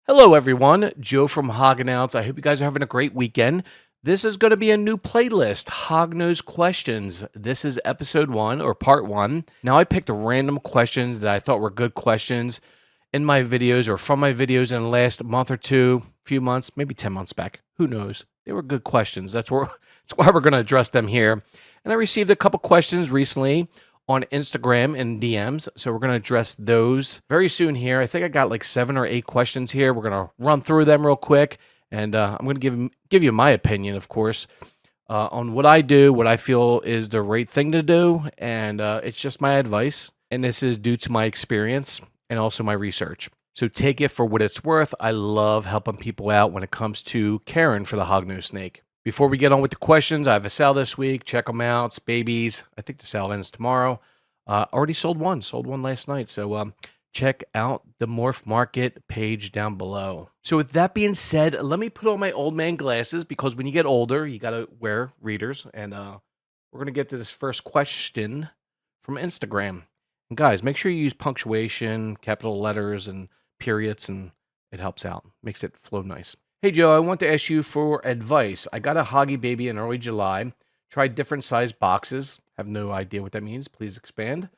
Hello, everyone. Joe from Hognose. I hope you guys are having a great weekend. This is going to be a new playlist, Hognose Questions. This is episode 1 or part 1. Now, I picked random questions that I thought were good questions in my videos or from my videos in the last month or two, few months, maybe 10 months back. Who knows? They were good questions. That's why we're going to address them here. And I received a couple questions recently on Instagram and DMs. So we're going to address those very soon here. I think I got like 7 or 8 questions here. We're going to run through them real quick. And I'm going to give you my opinion, of course, on what I do, what I feel is the right thing to do. And it's just my advice. And this is due to my experience and also my research. So take it for what it's worth. I love helping people out when it comes to caring for the hognose snake. Before we get on with the questions, I have a sale this week. Check them out. It's babies. I think the sale ends tomorrow. Already sold one. Sold one last night. So check out the Morph Market page down below. So with that being said, let me put on my old man glasses because when you get older, you got to wear readers. And we're going to get to this first question from Instagram. And guys, make sure you use punctuation, capital letters, and periods, and it helps out. Makes it flow nice. Hey, Joe, I want to ask you for advice. I got a hoggy baby in early July. Tried different size boxes. Have no idea what that means. Please expand.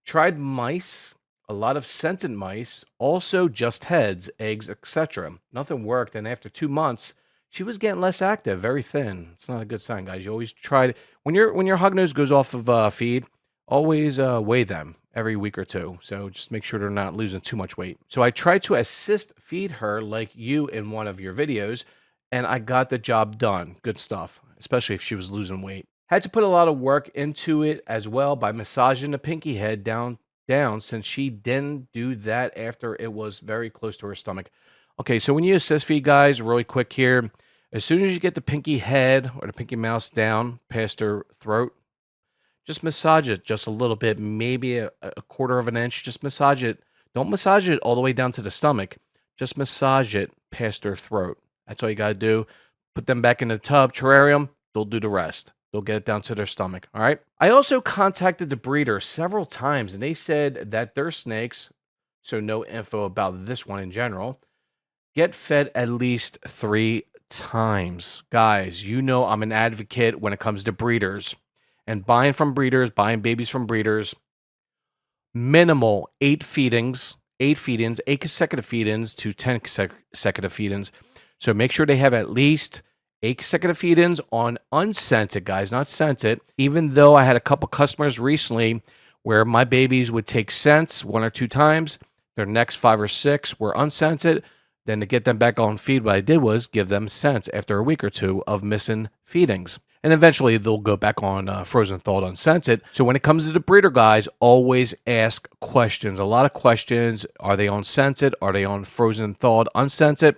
Tried mice, a lot of scented mice, also just heads, eggs, etc. Nothing worked, and after 2 months, she was getting less active, very thin. It's not a good sign, guys. You always try to, when your hognose goes off of feed, always weigh them every week or two. So just make sure they're not losing too much weight. So I tried to assist feed her like you in one of your videos, and I got the job done. Good stuff, especially if she was losing weight. Had to put a lot of work into it as well by massaging the pinky head down since she didn't do that after it was very close to her stomach. Okay, so when you assist feed, guys, really quick here, as soon as you get the pinky head or the pinky mouse down past her throat, just massage it just a little bit, maybe a quarter of an inch. Just massage it. Don't massage it all the way down to the stomach. Just massage it past their throat. That's all you got to do. Put them back in the tub, terrarium. They'll do the rest. They'll get it down to their stomach. All right. I also contacted the breeder several times, and they said that their snakes, so no info about this one in general, get fed at least 3 times. Guys, you know I'm an advocate when it comes to breeders. And buying from breeders, buying babies from breeders, minimal 8 feedings, 8 feedings, 8 consecutive feedings to 10 consecutive feedings. So make sure they have at least 8 consecutive feedings on unscented, guys, not scented. Even though I had a couple customers recently where my babies would take scents 1 or 2 times, their next 5 or 6 were unscented. Then to get them back on feed, what I did was give them scents after a week or 2 of missing feedings. And eventually they'll go back on frozen thawed unscented. So when it comes to the breeder, guys, always ask questions. A lot of questions. Are they on scented? Are they on frozen thawed unscented?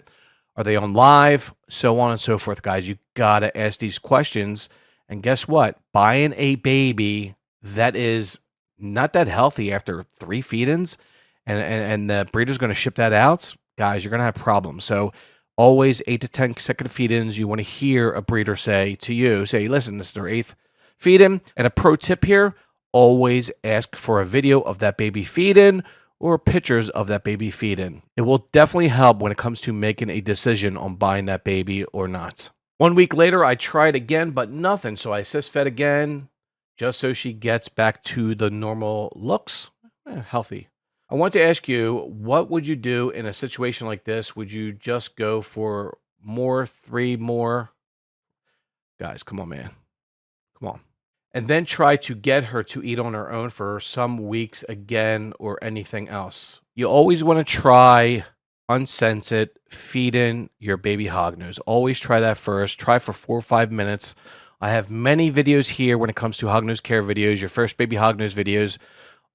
Are they on live? So on and so forth, guys. You got to ask these questions. And guess what? Buying a baby that is not that healthy after 3 feedings and the breeder's going to ship that out, guys, you're going to have problems. So always 8 to 10 consecutive feed-ins. You want to hear a breeder say to you, say, listen, this is their 8th feed-in. And a pro tip here, always ask for a video of that baby feed-in or pictures of that baby feed-in. It will definitely help when it comes to making a decision on buying that baby or not. 1 week later, I tried again, but nothing. So I assist fed again, just so she gets back to the normal looks, healthy. I want to ask you, what would you do in a situation like this? Would you just go for more, 3 more? Guys, come on, man. Come on. And then try to get her to eat on her own for some weeks again or anything else. You always want to try unscented feeding your baby hognose. Always try that first. Try for 4 or 5 minutes. I have many videos here when it comes to hognose care videos, your first baby hognose videos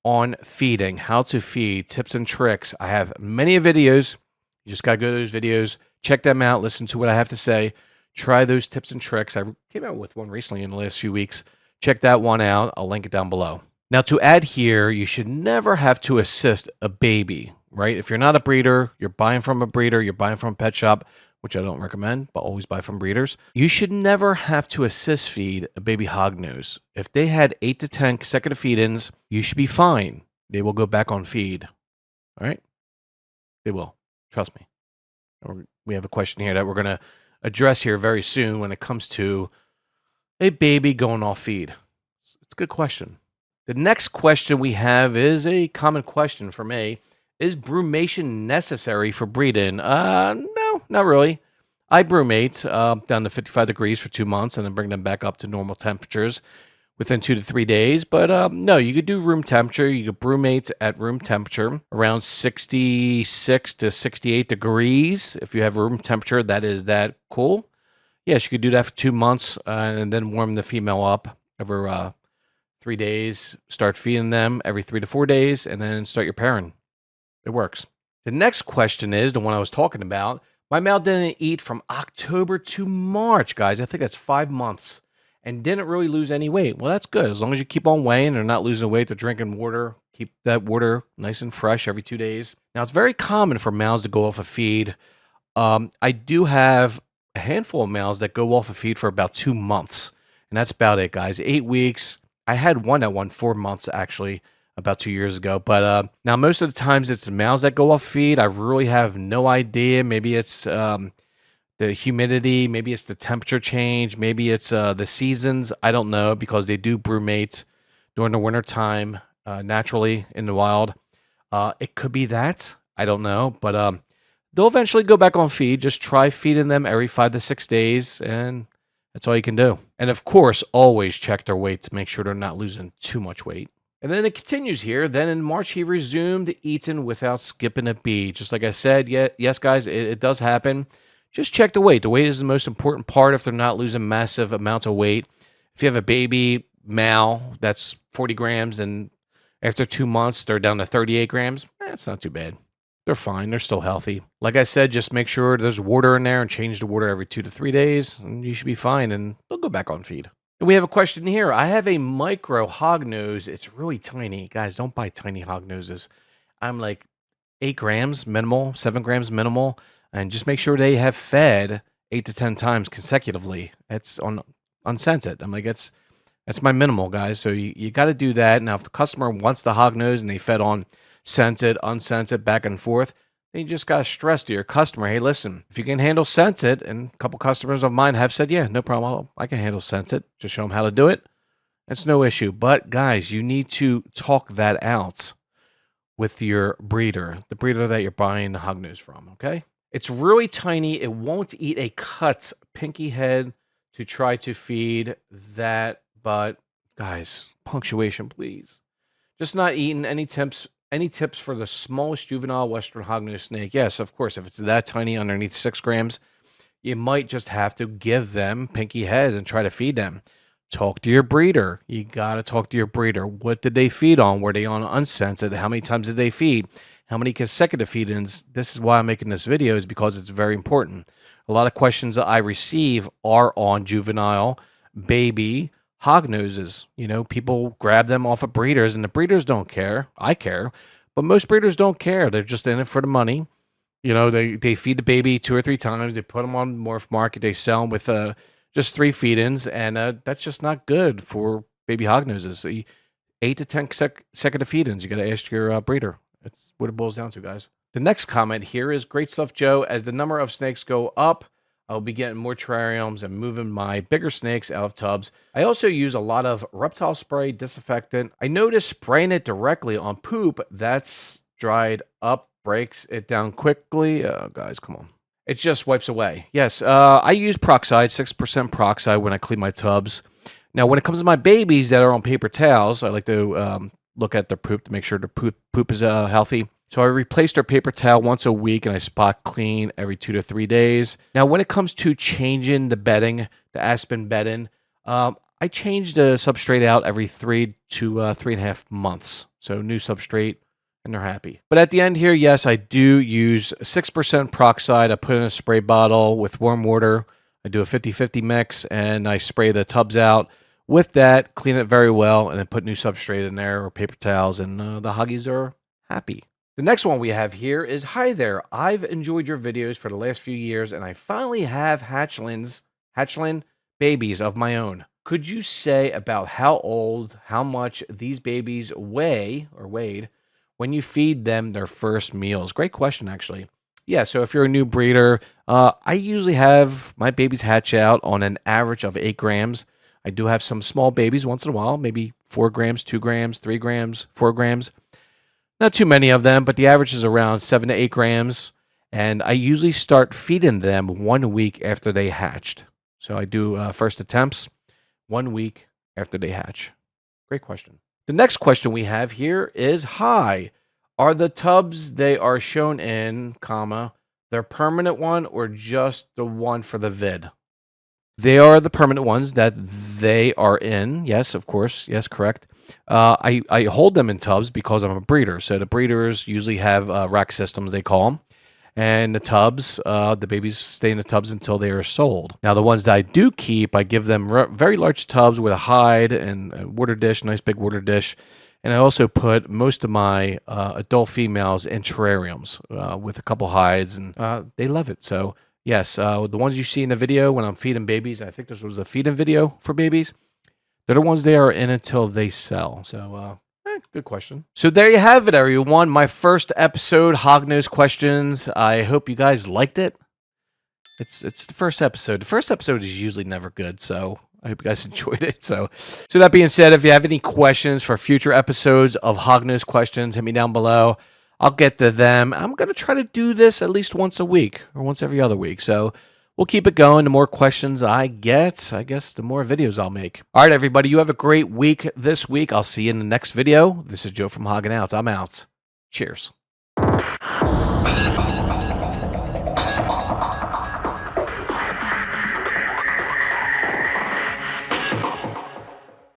on feeding, how to feed, tips and tricks. I have many videos. You just got to go to those videos, check them out, listen to what I have to say, try those tips and tricks. I came out with one recently in the last few weeks. Check that one out. I'll link it down below. Now, to add here, you should never have to assist a baby, right? If you're not a breeder, you're buying from a breeder, you're buying from a pet shop, which I don't recommend, but always buy from breeders. You should never have to assist feed a baby hognose. If they had 8 to 10 consecutive feed-ins, you should be fine. They will go back on feed. All right? They will. Trust me. We have a question here that we're going to address here very soon when it comes to a baby going off feed. It's a good question. The next question we have is a common question for me. Is brumation necessary for breeding? No, not really. I brumate down to 55 degrees for 2 months and then bring them back up to normal temperatures within 2 to 3 days. But no, you could do room temperature. You could brumate at room temperature around 66 to 68 degrees. If you have room temperature, that is that cool. Yes, you could do that for 2 months and then warm the female up over 3 days. Start feeding them every 3 to 4 days and then start your pairing. It works. The next question is the one I was talking about. My male didn't eat from October to March, guys. I think that's 5 months. And didn't really lose any weight. Well, that's good. As long as you keep on weighing, they're not losing weight, they're drinking water. Keep that water nice and fresh every 2 days. Now, it's very common for males to go off a feed. I do have a handful of males that go off a feed for about 2 months. And that's about it, guys. 8 weeks. I had one that won 4 months, actually, about 2 years ago. But now, most of the times, it's the males that go off feed. I really have no idea. Maybe it's the humidity, maybe it's the temperature change, maybe it's the seasons. I don't know, because they do brumate during the winter time naturally in the wild. It could be that. I don't know. But they'll eventually go back on feed. Just try feeding them every 5 to 6 days, and that's all you can do. And of course, always check their weight to make sure they're not losing too much weight. And then it continues here. Then in March, he resumed eating without skipping a beat. Just like I said, yes, guys, it does happen. Just check the weight. The weight is the most important part if they're not losing massive amounts of weight. If you have a baby male that's 40 grams and after 2 months they're down to 38 grams, that's not too bad. They're fine. They're still healthy. Like I said, just make sure there's water in there and change the water every 2 to 3 days, and you should be fine, and they'll go back on feed. And we have a question here. I have a micro hognose. It's really tiny. Guys, don't buy tiny hognoses. I'm like 8 grams minimal, 7 grams minimal. And just make sure they have fed 8 to 10 times consecutively. That's on unscented. I'm like, that's my minimal, guys. So you got to do that. Now, if the customer wants the hog nose and they fed on scented, unscented, back and forth, then you just got to stress to your customer, hey, listen, if you can handle scented, and a couple customers of mine have said, yeah, no problem, I can handle scented. Just show them how to do it. That's no issue. But, guys, you need to talk that out with your breeder, the breeder that you're buying the hog nose from, okay? It's really tiny. It won't eat a cut pinky head to try to feed that. But guys, punctuation, please. Just not eating. Any tips for the smallest juvenile Western Hognose snake? Yes, of course. If it's that tiny, underneath 6 grams, you might just have to give them pinky heads and try to feed them. Talk to your breeder. You got to talk to your breeder. What did they feed on? Were they on unscented? How many times did they feed? How many consecutive feed-ins? This is why I'm making this video, is because it's very important. A lot of questions that I receive are on juvenile, baby, hog noses. You know, people grab them off of breeders, and the breeders don't care. I care. But most breeders don't care. They're just in it for the money. You know, they feed the baby 2 or 3 times. They put them on morph market. They sell them with just 3 feed-ins, and that's just not good for baby hog noses. So 8 to 10 consecutive feed-ins. You got to ask your breeder. That's what it boils down to, guys. The next comment here is, great stuff, Joe. As the number of snakes go up, I'll be getting more terrariums and moving my bigger snakes out of tubs. I also use a lot of reptile spray disinfectant. I noticed spraying it directly on poop that's dried up breaks it down quickly. Guys, come on. It just wipes away. Yes, I use peroxide, 6% peroxide when I clean my tubs. Now, when it comes to my babies that are on paper towels, I like to look at their poop to make sure their poop is healthy. So I replace their paper towel once a week, and I spot clean every 2 to 3 days. Now, when it comes to changing the bedding, the aspen bedding, I change the substrate out every 3 to 3.5 months. So new substrate, and they're happy. But at the end here, yes, I do use 6% peroxide. I put in a spray bottle with warm water. I do a 50-50 mix, and I spray the tubs out. With that, clean it very well, and then put new substrate in there or paper towels, and the huggies are happy. The next one we have here is, hi there. I've enjoyed your videos for the last few years, and I finally have hatchling babies of my own. Could you say about how old, how much these babies weigh or weighed when you feed them their first meals? Great question, actually. Yeah, so if you're a new breeder, I usually have my babies hatch out on an average of 8 grams. I do have some small babies once in a while, maybe 4 grams, 2 grams, 3 grams, 4 grams. Not too many of them, but the average is around 7 to 8 grams. And I usually start feeding them 1 week after they hatched. So I do first attempts 1 week after they hatch. Great question. The next question we have here is, hi, are the tubs they are shown in, comma, their permanent one or just the one for the vid? They are the permanent ones that they are in. Yes, of course. Yes, correct. I hold them in tubs because I'm a breeder. So the breeders usually have rack systems, they call them. And the tubs, the babies stay in the tubs until they are sold. Now, the ones that I do keep, I give them very large tubs with a hide and a water dish, nice big water dish. And I also put most of my adult females in terrariums with a couple hides, and they love it. So, yes, the ones you see in the video when I'm feeding babies, I think this was a feeding video for babies. They're the ones they are in until they sell. So, good question. So there you have it, everyone. My first episode, Hognose Questions. I hope you guys liked it. It's the first episode. The first episode is usually never good, so I hope you guys enjoyed it. So that being said, if you have any questions for future episodes of Hognose Questions, hit me down below. I'll get to them. I'm going to try to do this at least once a week or once every other week. So we'll keep it going. The more questions I get, I guess the more videos I'll make. All right, everybody, you have a great week this week. I'll see you in the next video. This is Joe from Hognose. I'm out. Cheers.